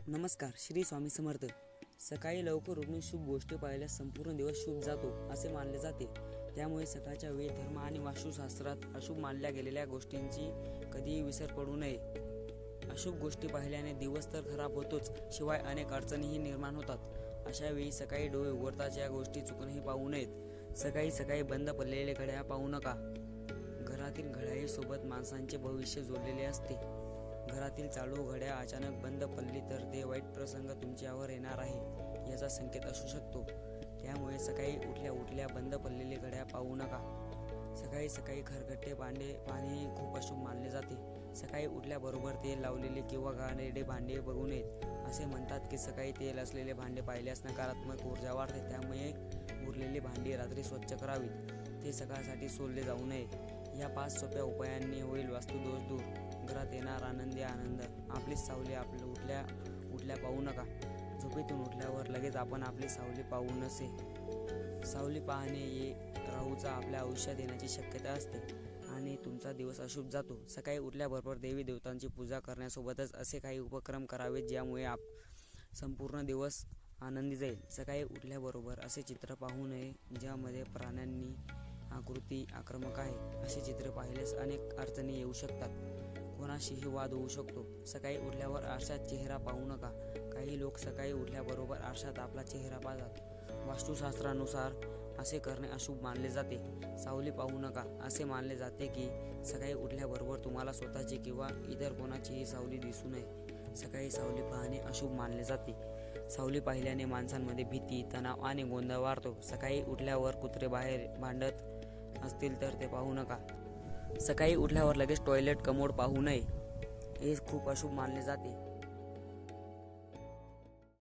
नमस्कार. श्री स्वामी समर्थ. सकाळी लवकर उठून शुभ गोष्टी पाहिल्यास संपूर्ण दिवस शुभ जातो असे मानले जाते. त्यामुळे सकाळच्या वेळी धर्म आणि वास्तुशास्त्रात अशुभ मानल्या गेलेल्या गोष्टींची कधीही विसर पडू नये. अशुभ गोष्टी पाहिल्याने दिवस तर खराब होतोच, शिवाय अनेक अडचणीही निर्माण होतात. अशा वेळी सकाळी डोळे उघडताच या गोष्टी चुकूनही पाहू नयेत. सकाळी बंद पडलेले घड्याळ पाहू नका. घरातील घड्याळीसोबत माणसांचे भविष्य जोडलेले असते. घरातील चालू घड्याळ अचानक बंद पडली तर ते वाईट प्रसंग तुमच्यावर येणार आहे याचा संकेत असू शकतो. त्यामुळे सकाळी उठल्या बंद पडलेले घड्याळ पाहू नका. सकाळी खरकटे भांडे पाणी खूप अशुभ मानले जाते. सकाळी उठल्याबरोबर तेल लावलेले किंवा घाणेरडे भांडे बघू नयेत. असे म्हणतात की सकाळी तेल असलेले भांडे पाहिल्यास नकारात्मक ऊर्जा वाढते. त्यामुळे उरलेली भांडी रात्री स्वच्छ करावीत. ते सकाळसाठी सोडले जाऊ नये. या 5 सोप्या उपायांनी होईल वास्तुदोष दूर. घरात येणार आनंदी आनंद. आपली सावली उठल्या पाहू नका. झोपेतून उठल्यावर लगेच आपण आपली सावली पाहू नसे. सावली पाहणे राहूचा आपल्या आयुष्यात येण्याची शक्यता असते आणि तुमचा दिवस अशुभ जातो. सकाळी उठल्याबरोबर देवी देवतांची पूजा करण्यासोबतच असे काही उपक्रम करावेत ज्यामुळे संपूर्ण दिवस आनंदी जाईल. सकाळी उठल्याबरोबर असे चित्र पाहू नये ज्यामध्ये प्राण्यांनी आकृती आक्रमक आहे. असे चित्र पाहिल्यास अनेक अडचणी येऊ शकतात. कोणाशीही वाद होऊ शकतो. सकाळी उठल्यावर आरशात चेहरा पाहू नका. काही लोक सकाळी उठल्याबरोबर आरशात आपला चेहरा पाहतात. वास्तुशास्त्रानुसार असे करणे अशुभ मानले जाते. सावली पाहू नका. असे मानले जाते की सकाळी उठल्याबरोबर तुम्हाला स्वतःची किंवा इतर कोणाचीही सावली दिसू नये. सकाळी सावली पाहणे अशुभ मानले जाते. सावली पाहिल्याने माणसांमध्ये भीती, तणाव आणि गोंधळ वाढतो. सकाळी उठल्यावर कुत्रे बाहेर भांडत असतील तर ते पाहू नका. सकाळी उठल्यावर लगेच टॉयलेट कमोड पाहू नये. हे खूप अशुभ मानले जाते.